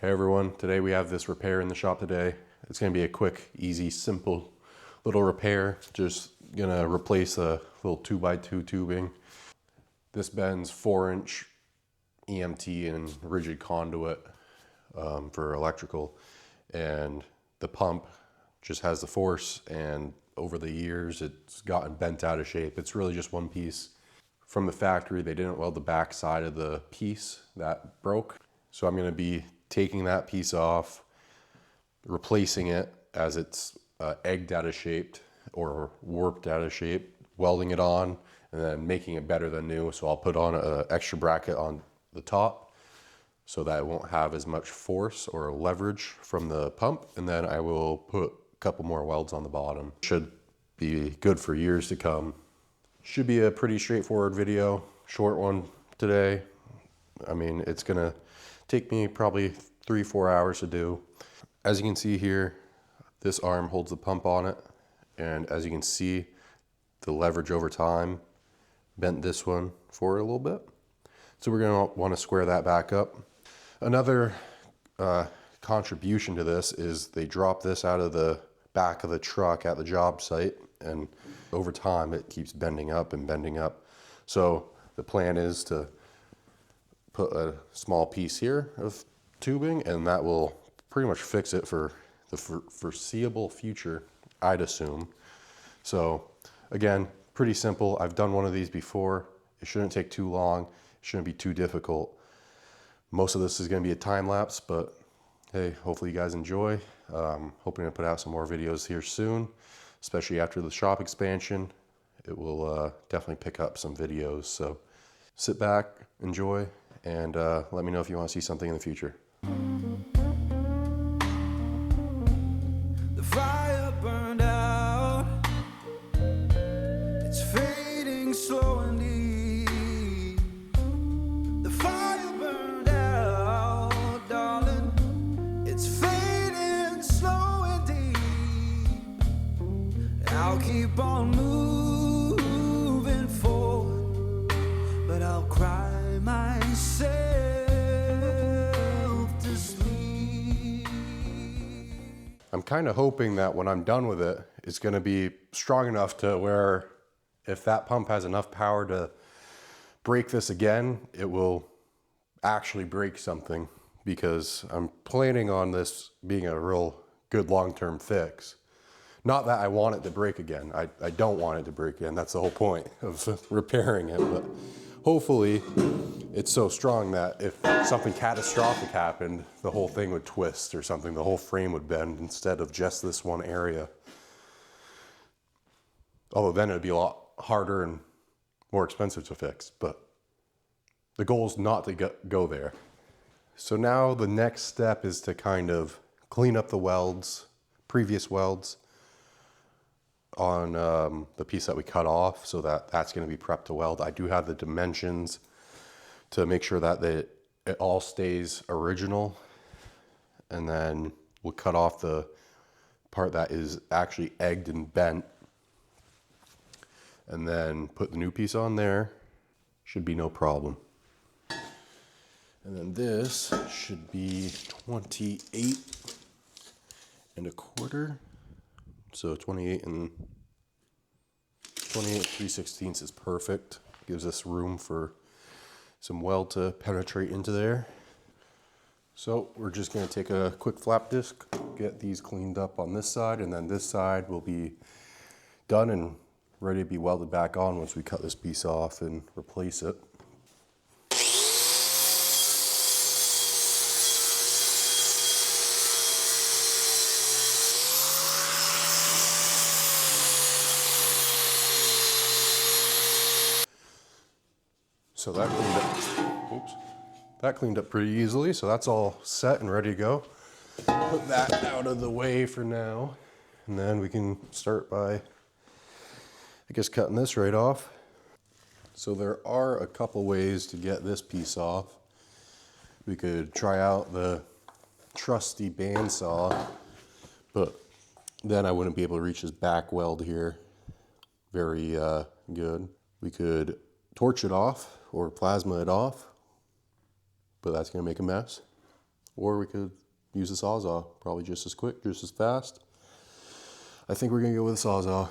Hey everyone, today we have this repair in the shop today. It's going to be a quick, easy, simple little repair. Just going to replace a little 2x2 tubing. This bends 4-inch EMT and rigid conduit for electrical. And the pump just has the force, and over the years it's gotten bent out of shape. It's really just one piece. From the factory, they didn't weld the back side of the piece that broke. So I'm going to be taking that piece off, replacing it as it's egged out of shape or warped out of shape, welding it on, and then making it better than new. So I'll put on an extra bracket on the top so that it won't have as much force or leverage from the pump. And then I will put a couple more welds on the bottom. Should be good for years to come. Should be a pretty straightforward video, short one today. I mean, it's gonna take me probably 3-4 hours to do. As you can see here, this arm holds the pump on it. And as you can see, the leverage over time bent this one forward a little bit. So we're gonna wanna square that back up. Another contribution to this is they drop this out of the back of the truck at the job site, and over time it keeps bending up and bending up. So the plan is to put a small piece here of tubing, and that will pretty much fix it for the foreseeable future, I'd assume. So again, pretty simple. I've done one of these before. It shouldn't take too long. It shouldn't be too difficult. Most of this is going to be a time lapse, but hey, hopefully you guys enjoy. Hoping to put out some more videos here soon, especially after the shop expansion. It will definitely pick up some videos. So sit back, enjoy, and let me know if you want to see something in the future. The fire burned out. It's fading slow and deep. The fire burned out, darling. It's fading slow and deep. I'll keep on moving forward, but I'll cry myself to sleep. I'm kind of hoping that when I'm done with it, it's going to be strong enough to where if that pump has enough power to break this again, it will actually break something, because I'm planning on this being a real good long-term fix. Not that I want it to break again. I don't want it to break again. That's the whole point of repairing it. But hopefully it's so strong that if something catastrophic happened, the whole thing would twist or something. The whole frame would bend instead of just this one area. Although then it would be a lot harder and more expensive to fix. But the goal is not to go there. So now the next step is to kind of clean up the welds, previous welds, on the piece that we cut off, so that's going to be prepped to weld. I do have the dimensions to make sure that it all stays original, and then we'll cut off the part that is actually egged and bent, and then put the new piece on there. Should be no problem. And then this should be 28 1/4. So 28 3/16 is perfect. Gives us room for some weld to penetrate into there. So we're just going to take a quick flap disc, get these cleaned up on this side, and then this side will be done and ready to be welded back on once we cut this piece off and replace it. So that cleaned up pretty easily. So that's all set and ready to go. Put that out of the way for now. And then we can start by, I guess, cutting this right off. So there are a couple ways to get this piece off. We could try out the trusty bandsaw, but then I wouldn't be able to reach this back weld here very good. We could torch it off or plasma it off, but that's gonna make a mess. or we could use a Sawzall, probably just as quick, just as fast. I think we're gonna go with a Sawzall.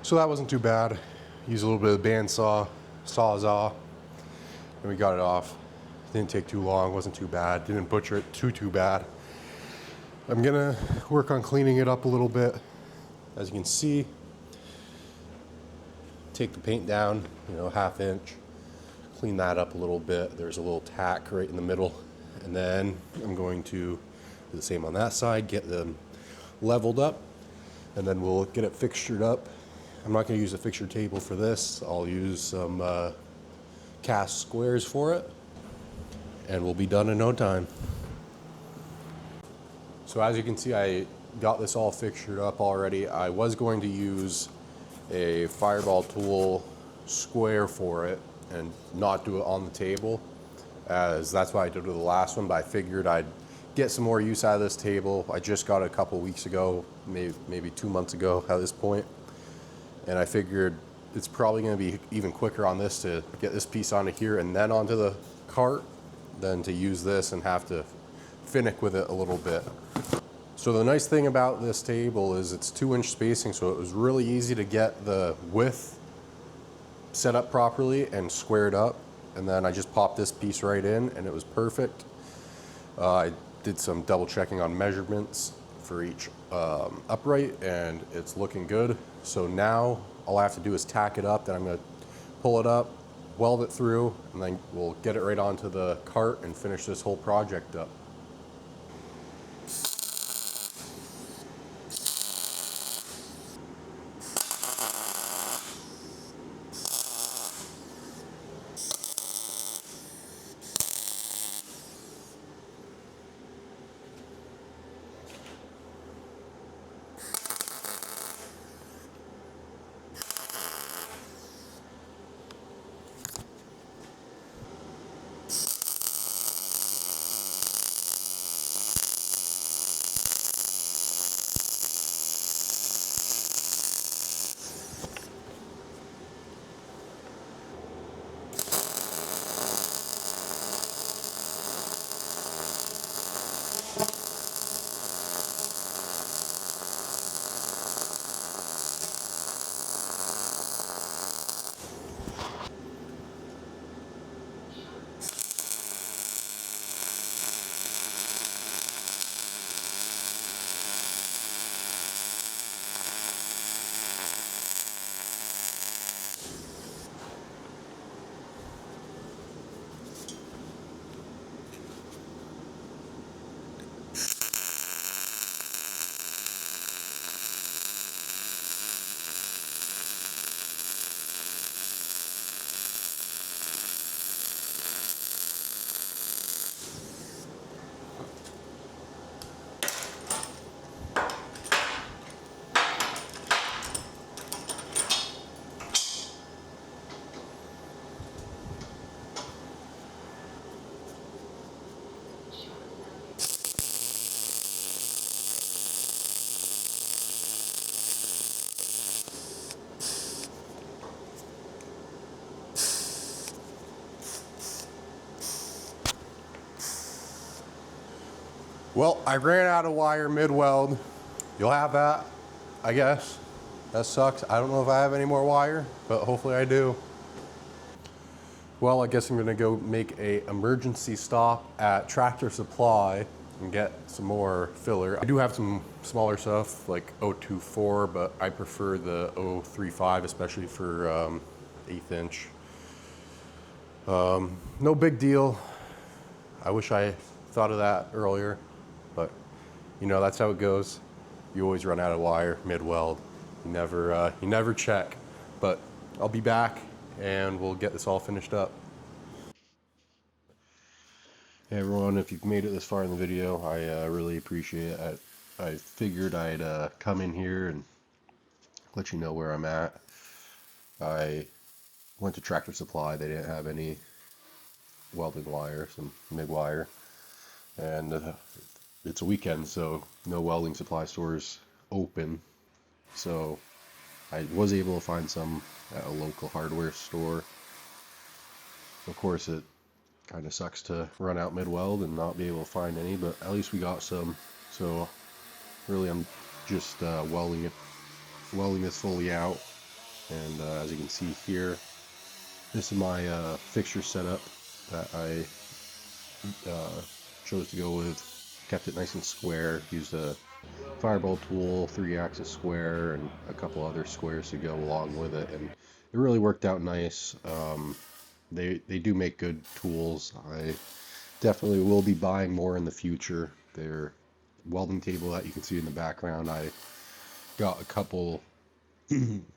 So that wasn't too bad. Use a little bit of bandsaw, Sawzall, and we got it off. Didn't take too long, wasn't too bad. Didn't butcher it too bad. I'm gonna work on cleaning it up a little bit. As you can see, take the paint down, you know, 1/2 inch. Clean that up a little bit. There's a little tack right in the middle. And then I'm going to do the same on that side, get them leveled up, and then we'll get it fixtured up. I'm not going to use a fixture table for this. I'll use some cast squares for it, and we'll be done in no time. So as you can see, I got this all fixtured up already. I was going to use a fireball tool square for it and not do it on the table, as that's what I did with the last one, but I figured I'd get some more use out of this table. I just got it a couple weeks ago, maybe 2 months ago at this point. And I figured it's probably going to be even quicker on this to get this piece onto here and then onto the cart than to use this and have to finick with it a little bit. So the nice thing about this table is it's 2-inch spacing, so it was really easy to get the width set up properly and squared up. And then I just popped this piece right in and it was perfect. I did some double checking on measurements for each upright and it's looking good. So now all I have to do is tack it up, then I'm going to pull it up, weld it through, and then we'll get it right onto the cart and finish this whole project up. Well, I ran out of wire mid-weld. You'll have that, I guess. That sucks. I don't know if I have any more wire, but hopefully I do. Well, I guess I'm gonna go make a emergency stop at Tractor Supply and get some more filler. I do have some smaller stuff like 024, but I prefer the 035, especially for 1/8 inch. No big deal. I wish I thought of that earlier, but you know, that's how it goes. you always run out of wire mid-weld. You never check. But I'll be back and we'll get this all finished up. Hey everyone, if you've made it this far in the video, I really appreciate it. I figured I'd come in here and let you know where I'm at. I went to Tractor Supply. They didn't have any welding wire, some MIG wire, and it's a weekend, so no welding supply stores open. So I was able to find some at a local hardware store. Of course, it kind of sucks to run out mid-weld and not be able to find any, but at least we got some. So really, I'm just welding this fully out. And as you can see here, this is my fixture setup that I chose to go with. Kept it nice and square. Used a fireball tool, 3-axis square, and a couple other squares to go along with it, and it really worked out nice. They do make good tools. I definitely will be buying more in the future. Their welding table that you can see in the background, I got a couple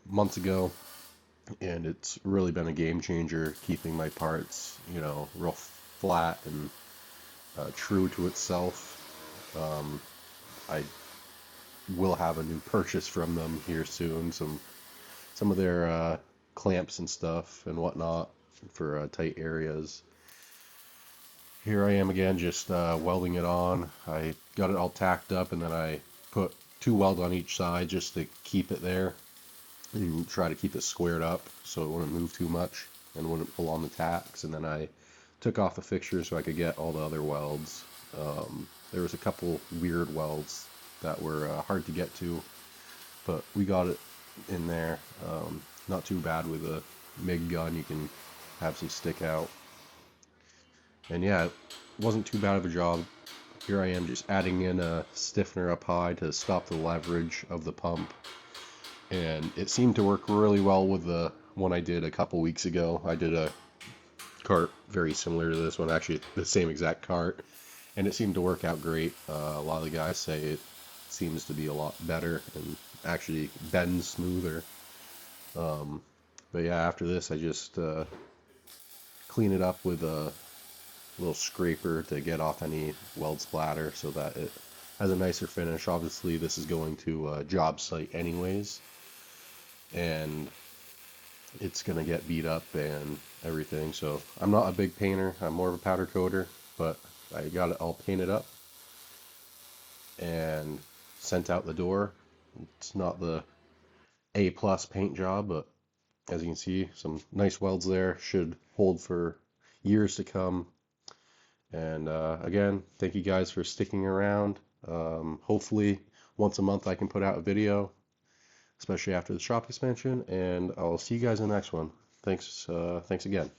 months ago, and it's really been a game changer, keeping my parts, you know, real flat and true to itself. I will have a new purchase from them here soon. Some of their clamps and stuff and whatnot for tight areas. Here I am again, just welding it on. I got it all tacked up, and then I put 2 welds on each side just to keep it there and try to keep it squared up so it wouldn't move too much and wouldn't pull on the tacks. And then I took off the fixture so I could get all the other welds. There was a couple weird welds that were hard to get to, but we got it in there. Not too bad with a MIG gun. You can have some stick out. And yeah, it wasn't too bad of a job. Here I am just adding in a stiffener up high to stop the leverage of the pump. And it seemed to work really well with the one I did a couple weeks ago. I did a cart very similar to this one, actually the same exact cart, and it seemed to work out great. A lot of the guys say it seems to be a lot better and actually bends smoother. But yeah, after this I just clean it up with a little scraper to get off any weld splatter so that it has a nicer finish. Obviously this is going to a job site anyways, and it's gonna get beat up and everything. So I'm not a big painter, I'm more of a powder coater, but I got it all painted up and sent out the door. It's not the A+ paint job, but as you can see, some nice welds there, should hold for years to come. And again, thank you guys for sticking around. Hopefully once a month I can put out a video, especially after the shop expansion, and I'll see you guys in the next one. Thanks again.